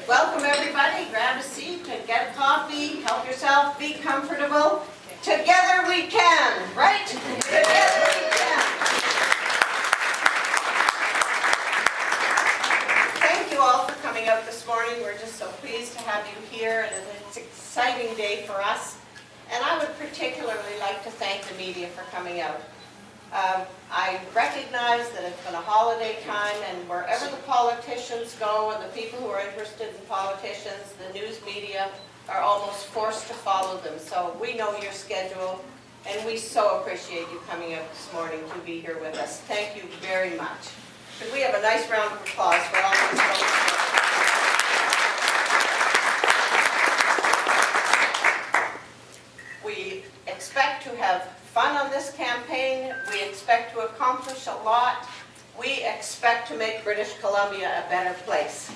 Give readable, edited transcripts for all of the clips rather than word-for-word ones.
Welcome everybody, grab a seat and get a coffee, help yourself, be comfortable. Together we can, right? Together we can. Thank you all for coming out this morning. We're just so pleased to have you here, and it's an exciting day for us. And I would particularly like to thank the media for coming out. I recognize that it's been a holiday time, and wherever the politicians go and the people who are interested in politicians, the news media are almost forced to follow them. So we know your schedule, and we so appreciate you coming out this morning to be here with us. Thank you very much. Could we have a nice round of applause for all these folks? We expect to have fun on this campaign. We expect to accomplish a lot. We expect to make British Columbia a better place.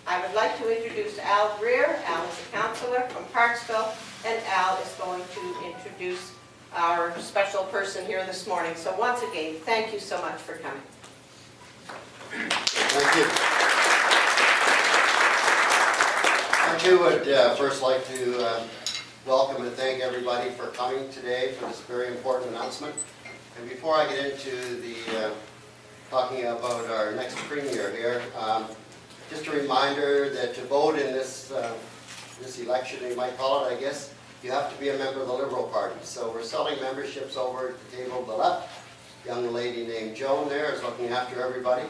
I would like to introduce Al Greer. Al is a councillor from Parksville, and Al is going to introduce our special person here this morning. So once again, thank you so much for coming. Thank you. I too would first like to welcome and thank everybody for coming today for this very important announcement. And before I get into the talking about our next premier here, just a reminder that to vote in this election, you might call it, I guess, you have to be a member of the Liberal Party. So we're selling memberships over at the table to the left. A young lady named Joan there is looking after everybody,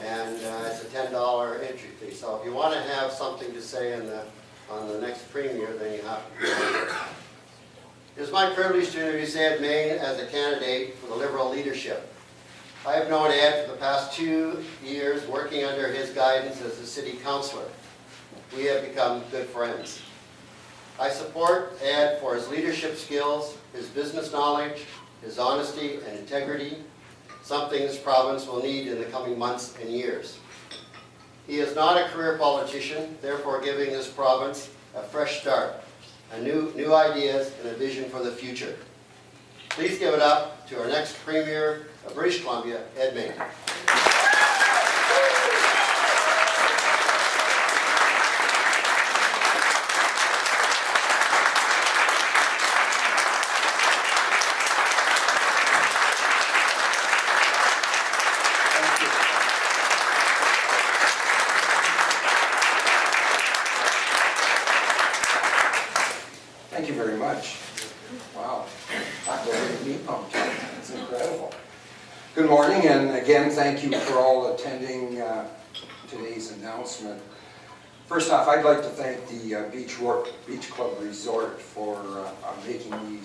and it's a $10 entry fee. So if you want to have something to say on the next premier, then you have to be here. It is my privilege to introduce Ed Mayne as a candidate for the Liberal leadership. I have known Ed for the past 2 years, working under his guidance as a city councillor. We have become good friends. I support Ed for his leadership skills, his business knowledge, his honesty and integrity, something this province will need in the coming months and years. He is not a career politician, therefore giving this province a fresh start, new ideas and a vision for the future. Please give it up to our next Premier of British Columbia, Ed Mayne. Thank you very much. Wow, not going to be pumped. That's incredible. Good morning, and again, thank you for all attending today's announcement. First off, I'd like to thank the Beach Club Resort for making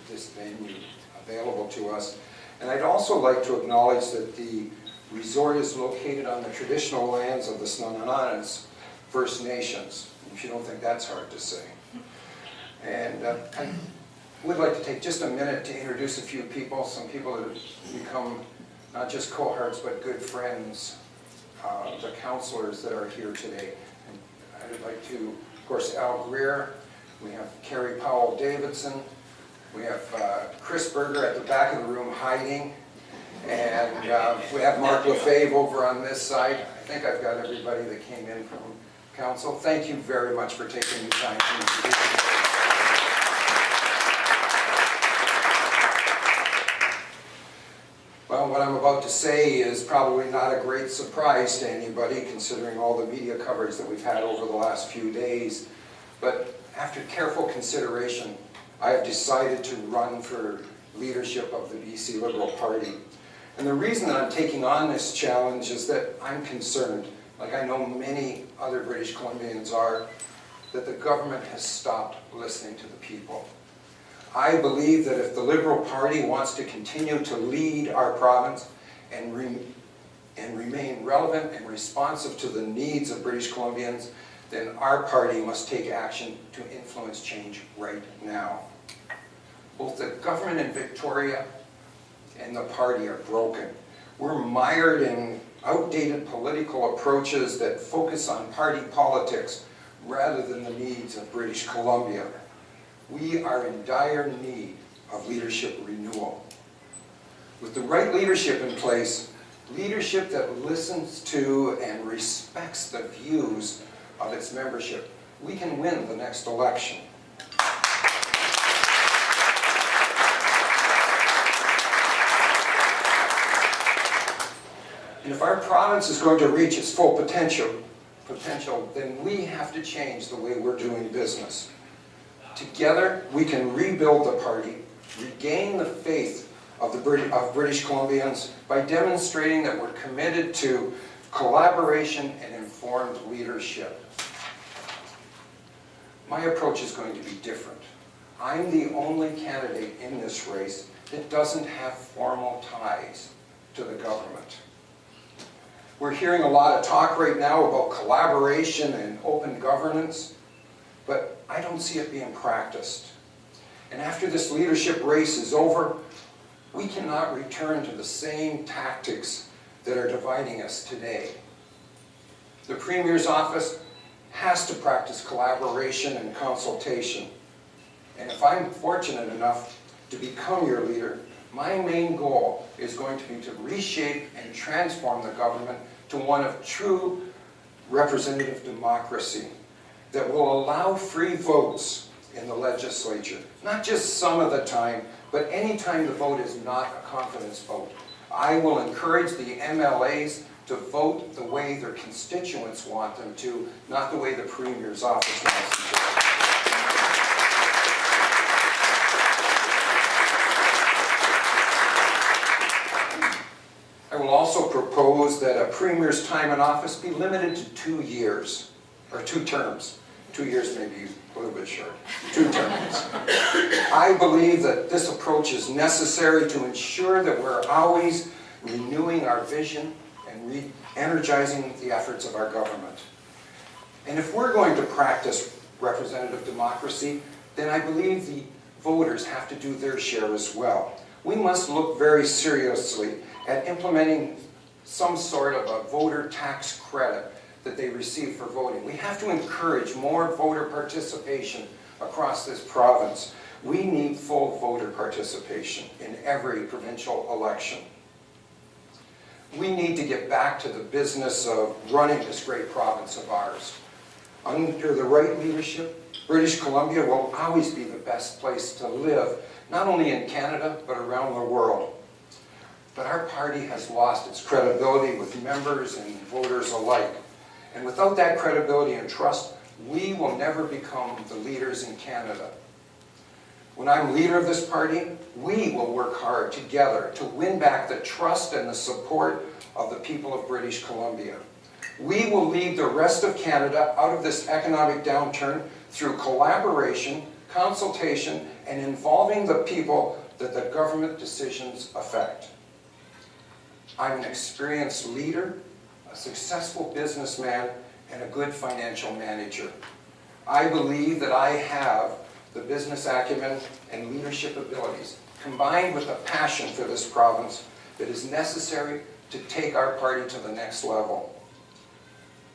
this venue available to us. And I'd also like to acknowledge that the resort is located on the traditional lands of the Snunnunanas First Nations, if you don't think that's hard to say. And I would like to take just a minute to introduce a few people, some people that have become not just cohorts but good friends, the councillors that are here today. And I would like to, of course, Al Greer, we have Carrie Powell Davidson, we have Chris Berger at the back of the room hiding, and we have Mark Lefebvre over on this side. I think I've got everybody that came in from council. Thank you very much for taking the time to introduce me. Well, what I'm about to say is probably not a great surprise to anybody, considering all the media coverage that we've had over the last few days. But after careful consideration, I have decided to run for leadership of the BC Liberal Party. And the reason that I'm taking on this challenge is that I'm concerned, like I know many other British Columbians are, that the government has stopped listening to the people. I believe that if the Liberal Party wants to continue to lead our province and remain relevant and responsive to the needs of British Columbians, then our party must take action to influence change right now. Both the government in Victoria and the party are broken. We're mired in outdated political approaches that focus on party politics rather than the needs of British Columbia. We are in dire need of leadership renewal. With the right leadership in place, leadership that listens to and respects the views of its membership, we can win the next election. And if our province is going to reach its full potential, then we have to change the way we're doing business. Together, we can rebuild the party, regain the faith of British Columbians by demonstrating that we're committed to collaboration and informed leadership. My approach is going to be different. I'm the only candidate in this race that doesn't have formal ties to the government. We're hearing a lot of talk right now about collaboration and open governance, but I don't see it being practiced. And after this leadership race is over, we cannot return to the same tactics that are dividing us today. The Premier's office has to practice collaboration and consultation. And if I'm fortunate enough to become your leader, my main goal is going to be to reshape and transform the government to one of true representative democracy that will allow free votes in the legislature. Not just some of the time, but any time the vote is not a confidence vote. I will encourage the MLAs to vote the way their constituents want them to, not the way the Premier's office wants them to. I will also propose that a Premier's time in office be limited to 2 years, or 2 terms. 2 years may be a little bit short. 2 terms. I believe that this approach is necessary to ensure that we're always renewing our vision and re-energizing the efforts of our government. And if we're going to practice representative democracy, then I believe the voters have to do their share as well. We must look very seriously at implementing some sort of a voter tax credit that they receive for voting. We have to encourage more voter participation across this province. We need full voter participation in every provincial election. We need to get back to the business of running this great province of ours. Under the right leadership, British Columbia will always be the best place to live, not only in Canada, but around the world. But our party has lost its credibility with members and voters alike. And without that credibility and trust, we will never become the leaders in Canada. When I'm leader of this party, we will work hard together to win back the trust and the support of the people of British Columbia. We will lead the rest of Canada out of this economic downturn through collaboration, consultation, and involving the people that the government decisions affect. I'm an experienced leader, a successful businessman, and a good financial manager. I believe that I have the business acumen and leadership abilities, combined with a passion for this province, that is necessary to take our party to the next level.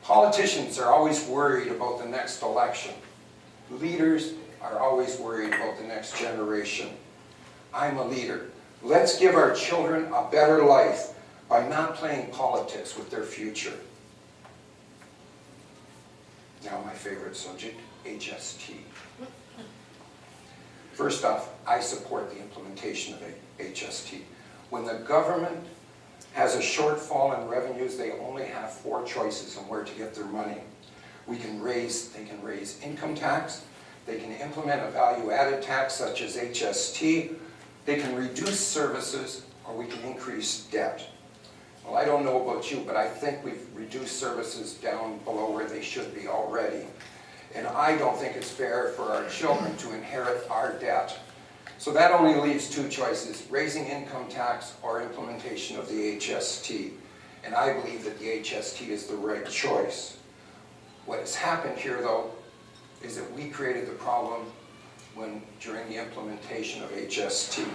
Politicians are always worried about the next election. Leaders are always worried about the next generation. I'm a leader. Let's give our children a better life by not playing politics with their future. Now my favorite subject, HST. First off, I support the implementation of HST. When the government has a shortfall in revenues, they only have 4 choices on where to get their money. They can raise income tax, they can implement a value-added tax such as HST, they can reduce services, or we can increase debt. Well, I don't know about you, but I think we've reduced services down below where they should be already. And I don't think it's fair for our children to inherit our debt. So that only leaves 2 choices, raising income tax or implementation of the HST. And I believe that the HST is the right choice. What has happened here, though, is that we created the problem during the implementation of HST.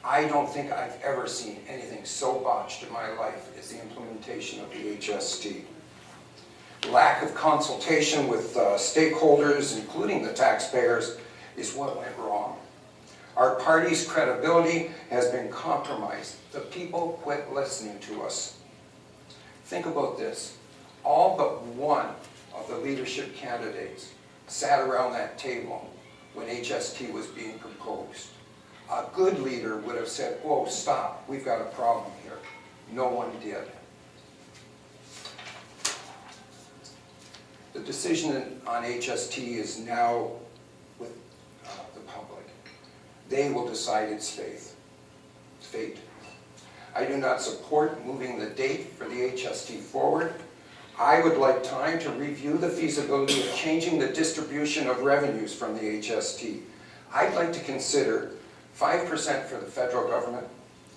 I don't think I've ever seen anything so botched in my life as the implementation of the HST. Lack of consultation with stakeholders, including the taxpayers, is what went wrong. Our party's credibility has been compromised. The people quit listening to us. Think about this. All but one of the leadership candidates sat around that table when HST was being proposed. A good leader would have said, "Whoa, stop, we've got a problem here." No one did. The decision on HST is now with the public. They will decide its fate. I do not support moving the date for the HST forward. I would like time to review the feasibility of changing the distribution of revenues from the HST. I'd like to consider 5% for the federal government,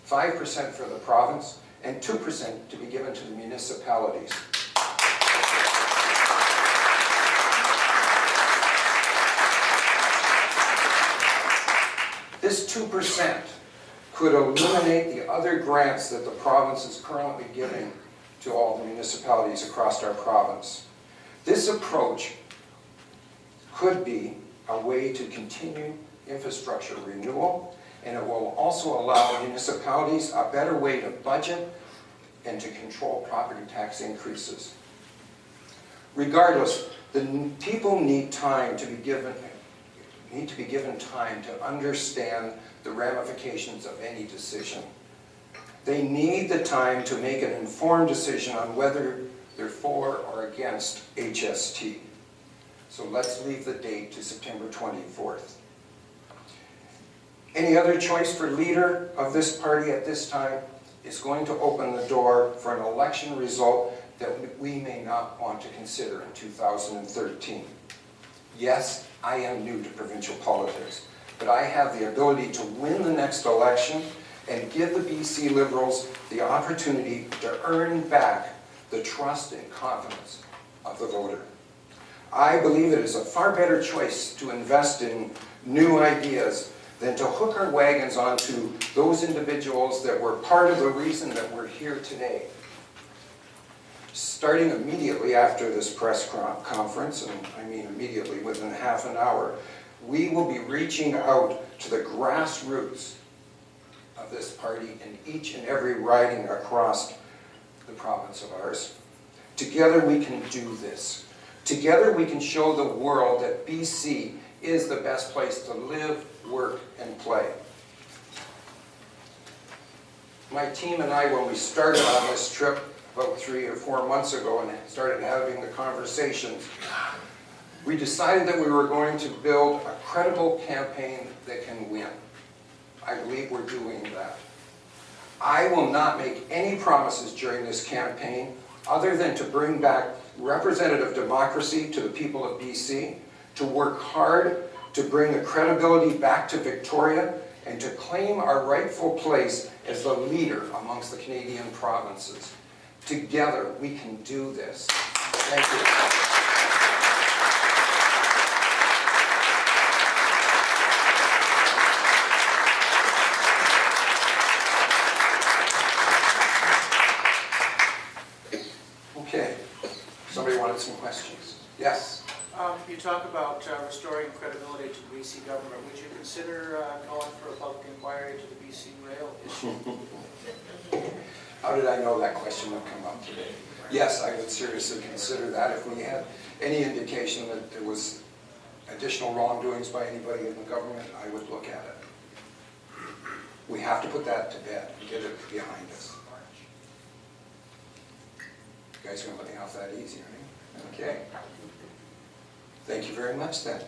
5% for the province, and 2% to be given to the municipalities. This 2% could eliminate the other grants that the province is currently giving to all the municipalities across our province. This approach could be a way to continue infrastructure renewal, and it will also allow municipalities a better way to budget and to control property tax increases. Regardless, the people need time to be given time to understand the ramifications of any decision. They need the time to make an informed decision on whether they're for or against HST. So let's leave the date to September 24th. Any other choice for leader of this party at this time is going to open the door for an election result that we may not want to consider in 2013. Yes, I am new to provincial politics, but I have the ability to win the next election and give the BC Liberals the opportunity to earn back the trust and confidence of the voter. I believe it is a far better choice to invest in new ideas than to hook our wagons onto those individuals that were part of the reason that we're here today. Starting immediately after this press conference, and I mean immediately within half an hour, we will be reaching out to the grassroots of this party in each and every riding across the province of ours. Together we can do this. Together we can show the world that BC is the best place to live, work, and play. My team and I, when we started on this trip about 3 or 4 months ago and started having the conversations, we decided that we were going to build a credible campaign that can win. I believe we're doing that. I will not make any promises during this campaign other than to bring back representative democracy to the people of BC, to work hard to bring the credibility back to Victoria, and to claim our rightful place as the leader amongst the Canadian provinces. Together, we can do this. Thank you. Okay, somebody wanted some questions. Yes? You talk about restoring credibility to the BC government. Would you consider calling for a public inquiry to the BC rail issue? How did I know that question would come up today? Yes, I would seriously consider that. If we had any indication that there was additional wrongdoings by anybody in the government, I would look at it. We have to put that to bed and get it behind us. You guys are going to let me off that easy, right? Okay. Thank you very much then.